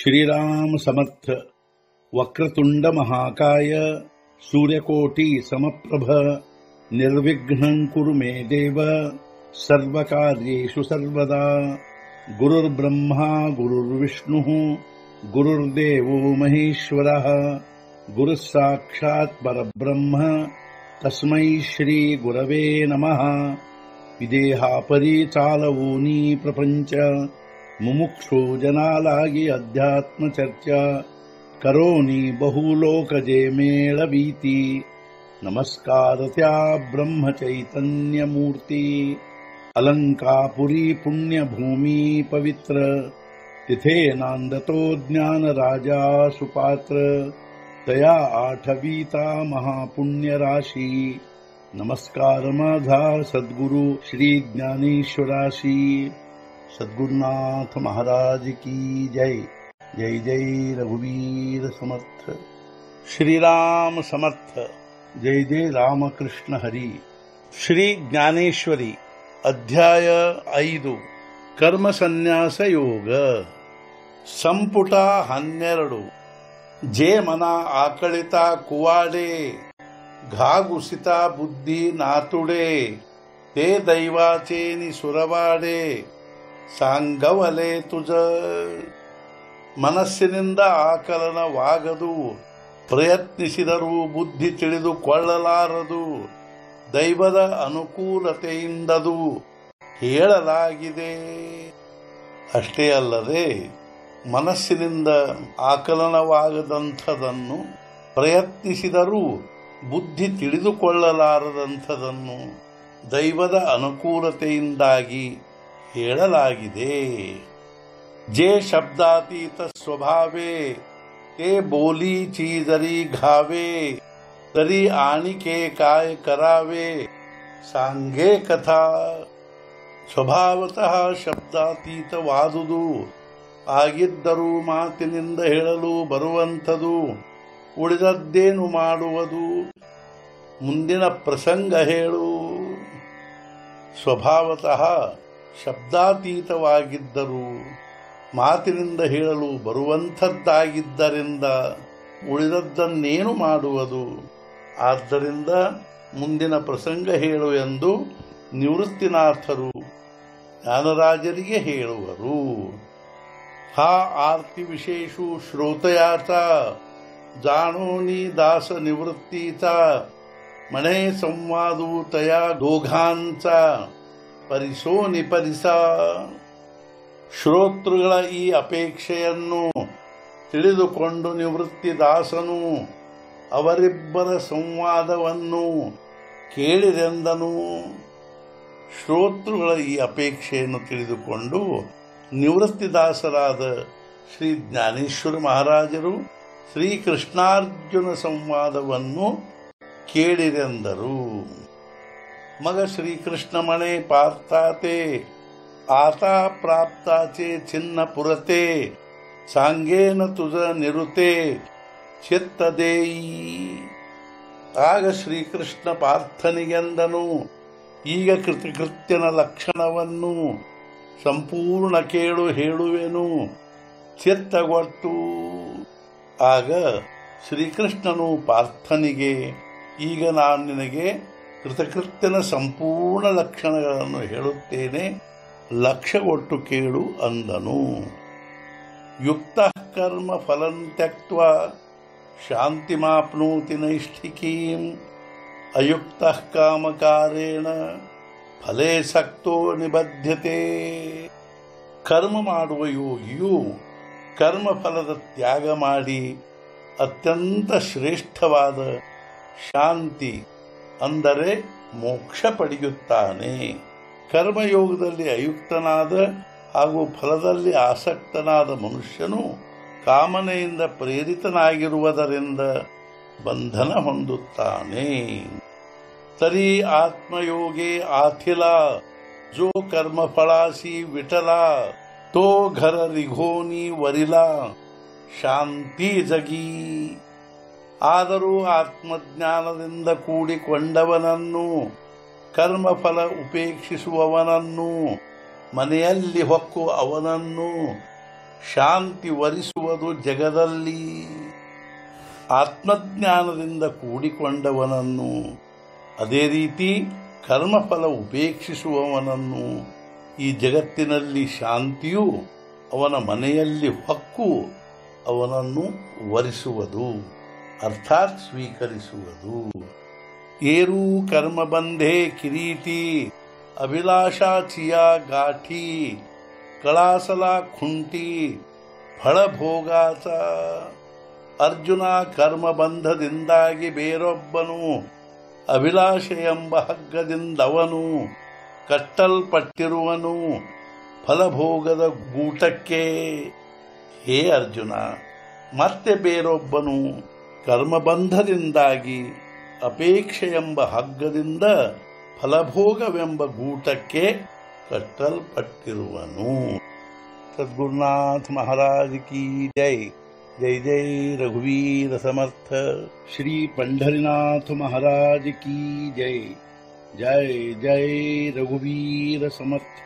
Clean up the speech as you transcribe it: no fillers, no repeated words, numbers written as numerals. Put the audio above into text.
श्रीराम समर्थ। वक्रतुंड महाकाय सूर्यकोटि समप्रभ निर्विघ्नं कुरु मे देव सर्वकार्येषु सर्वदा। गुरुर्ब्रह्मा गुरुर्विष्णुः गुरुर्देवो महेश्वरः गुरुः साक्षात् परब्रह्म तस्मै श्री गुरवे नमः। विदेहापरि चालवूनी प्रपंच मुमुक्षु जनालागी अध्यात्म चर्चा करोनी बहुलोकजे मेळवीती। नमस्कार त्या ब्रह्म चैतन्य मूर्ती अलंकापुरी पुण्यभूमी पवित्र तिथे नांदतो ज्ञान राजा सुपात्र तया आठवीता महापुण्य राशी। नमस्कार माझा सद्गुरु श्री ज्ञानेश्वराशी। सद्गुरुनाथ महाराज की जय। जय जय रघुवीर समर्थ। श्रीराम समर्थ। जय जय रामकृष्ण हरी। श्री ज्ञानेश्वरी अध्याय 5 कर्म संन्यास योग ಸಂಪುಟ 12 ಜೇ ಮನ ಆಕಳಿತ ಕುವಾಡೆ घाघुसिता बुद्धी नातुडे ते दैवाचे नि सुरवाडे सांगवले तुझ। ಮನಸ್ಸಿನಿಂದ ಆಕಲನವಾಗದು ಪ್ರಯತ್ನಿಸಿದರೂ ಬುದ್ಧಿ ತಿಳಿದುಕೊಳ್ಳಲಾರದು ದೈವದ ಅನುಕೂಲತೆಯಿಂದದು ಹೇಳಲಾಗಿದೆ। ಅಷ್ಟೇ ಅಲ್ಲದೆ ಮನಸ್ಸಿನಿಂದ ಆಕಲನವಾಗದಂಥದನ್ನು ಪ್ರಯತ್ನಿಸಿದರೂ ಬುದ್ಧಿ ತಿಳಿದುಕೊಳ್ಳಲಾರದಂಥದನ್ನು ದೈವದ ಅನುಕೂಲತೆಯಿಂದಾಗಿ ಹೇಳಲಾಗಿದೆ। जे शब्दातीत स्वभावे ते बोली चीजरी घावे तरी आणिके काय करावे सांगे कथा। ಸ್ವಭಾವತಃ ಶಬ್ದಾತೀತವಾದುದು ಆಗಿದ್ದರೂ ಮಾತಿನಿಂದ ಹೇಳಲು ಬರುವಂಥದು ಉಳಿದದ್ದೇನು ಮಾಡುವುದು ಮುಂದಿನ ಪ್ರಸಂಗ ಹೇಳು। ಸ್ವಭಾವತಃ ಶಬ್ದಾತೀತವಾಗಿದ್ದರೂ ಮಾತಿನಿಂದ ಹೇಳಲು ಬರುವಂಥದ್ದಾಗಿದ್ದರಿಂದ ಉಳಿದದ್ದನ್ನೇನು ಮಾಡುವುದು, ಆದ್ದರಿಂದ ಮುಂದಿನ ಪ್ರಸಂಗ ಹೇಳು ಎಂದು ನಿವೃತ್ತಿನಾಥರು ಜ್ಞಾನರಾಜರಿಗೆ ಹೇಳುವರು। ಹಾ ಆರ್ತಿ ವಿಶೇಷು ಶ್ರೋತಯಾತ ಜಾಣೋನಿ ದಾಸ ನಿವೃತ್ತೀತ ಮಣೆ ಸಂವಾದು ತಯಾ ದೋಘಾಂಚ ಪರಿಸೋ ನಿಪರಿಸ। ಶ್ರೋತೃಗಳ ಈ ಅಪೇಕ್ಷೆಯನ್ನು ತಿಳಿದುಕೊಂಡು ನಿವೃತ್ತಿದಾಸನು ಅವರಿಬ್ಬರ ಸಂವಾದವನ್ನು ಕೇಳಿರೆಂದನು। ಶ್ರೋತೃಗಳ ಈ ಅಪೇಕ್ಷೆಯನ್ನು ತಿಳಿದುಕೊಂಡು ನಿವೃತ್ತಿದಾಸರಾದ ಶ್ರೀ ಜ್ಞಾನೇಶ್ವರ ಮಹಾರಾಜರು ಶ್ರೀಕೃಷ್ಣಾರ್ಜುನ ಸಂವಾದವನ್ನು ಕೇಳಿರೆಂದರು। ಮಗ ಶ್ರೀಕೃಷ್ಣ ಮಣೆ ಪಾರ್ಥಾತೆ आता प्राप्ताचे छिन्न पुरते सांगेन तुझ निरुते ಚಿತ್ತ ದೇಯಿ। ಆಗ ಶ್ರೀಕೃಷ್ಣ ಪಾರ್ಥನಿಗೆಂದನು, ಈಗ ಕೃತಕೃತ್ಯನ ಲಕ್ಷಣವನ್ನು ಸಂಪೂರ್ಣ ಕೇಳು ಹೇಳುವೆನು ಚಿತ್ತಗೊಟ್ಟು। ಆಗ ಶ್ರೀಕೃಷ್ಣನು ಪಾರ್ಥನಿಗೆ, ಈಗ ನಾನು ನಿನಗೆ ಕೃತಕೃತ್ಯನ ಸಂಪೂರ್ಣ ಲಕ್ಷಣಗಳನ್ನು ಹೇಳುತ್ತೇನೆ, ಲಕ್ಷ್ಯಗೊಟ್ಟು ಕೇಳು ಅಂದನು। ಯುಕ್ತ ಕರ್ಮ ಫಲಂ ತ್ಯಕ್ತ್ವಾ ಶಾಂತಿಮಾಪ್ನೋತಿ ನೈಷ್ಠಿಕೀಂ ಅಯುಕ್ತ ಕಾಮಕಾರೇಣ ಫಲೇ ಸಕ್ತೋ ನಿಬದ್ಧತೆ। ಕರ್ಮ ಮಾಡುವ ಯೋಗಿಯು ಕರ್ಮಫಲದ ತ್ಯಾಗ ಮಾಡಿ ಅತ್ಯಂತ ಶ್ರೇಷ್ಠವಾದ ಶಾಂತಿ ಅಂದರೆ ಮೋಕ್ಷ ಪಡೆಯುತ್ತಾನೆ। ಕರ್ಮಯೋಗದಲ್ಲಿ ಅಯುಕ್ತನಾದ ಹಾಗೂ ಫಲದಲ್ಲಿ ಆಸಕ್ತನಾದ ಮನುಷ್ಯನು ಕಾಮನೆಯಿಂದ ಪ್ರೇರಿತನಾಗಿರುವುದರಿಂದ ಬಂಧನ ಹೊಂದುತ್ತಾನೆ। ತರಿ ಆತ್ಮಯೋಗೆ ಆಥಿಲ ಜೋ ಕರ್ಮ ಫಳಾಸಿ ವಿಠಲ ತೋ ಘರ ರಿಘೋನಿ ವರಿಲ ಶಾಂತಿ ಜಗಿ। ಆದರೂ ಆತ್ಮಜ್ಞಾನದಿಂದ ಕೂಡಿಕೊಂಡವನನ್ನು ಕರ್ಮಫಲ ಉಪೇಕ್ಷಿಸುವವನನ್ನು ಮನೆಯಲ್ಲಿ ಹೊಕ್ಕು ಅವನನ್ನು ಶಾಂತಿ ವರಿಸುವುದು ಜಗದಲ್ಲಿ. ಆತ್ಮಜ್ಞಾನದಿಂದ ಕೂಡಿಕೊಂಡವನನ್ನು, ಅದೇ ರೀತಿ ಕರ್ಮಫಲ ಉಪೇಕ್ಷಿಸುವವನನ್ನು ಈ ಜಗತ್ತಿನಲ್ಲಿ ಶಾಂತಿಯು ಅವನ ಮನೆಯಲ್ಲಿ ಹೊಕ್ಕು ಅವನನ್ನು ವರಿಸುವುದು, ಅರ್ಥಾತ್ ಸ್ವೀಕರಿಸುವುದು. ಏರು ಕರ್ಮಬಂಧೆ ಕಿರೀಟಿ ಅಭಿಲಾಷಾಚಿಯ ಗಾಠಿ ಕಳಾಸಲ ಖುಂಟಿ ಫಳಭೋಗಾಚ. ಅರ್ಜುನ, ಕರ್ಮಬಂಧದಿಂದಾಗಿ ಬೇರೊಬ್ಬನು ಅಭಿಲಾಷೆ ಎಂಬ ಹಗ್ಗದಿಂದವನು ಕಟ್ಟಲ್ಪಟ್ಟಿರುವನು ಫಲಭೋಗದ ಗೂಟಕ್ಕೆ. ಹೇ ಅರ್ಜುನ, ಮತ್ತೆ ಬೇರೊಬ್ಬನು ಕರ್ಮಬಂಧದಿಂದಾಗಿ ಅಪೇಕ್ಷೆ ಎಂಬ ಹಗ್ಗದಿಂದ ಫಲಭೋಗವೆಂಬ ಗೂಟಕ್ಕೆ ಕಟ್ಟಲ್ಪಟ್ಟಿರುವನು. ಸದ್ಗುರುನಾಥ ಮಹಾರಾಜ್ ಕಿ ಜೈ. ಜೈ ಜೈ ರಘುವೀರ ಸಮರ್ಥ. ಶ್ರೀ पंढरीनाथ महाराज की जय. जय जय रघुवीर समर्थ.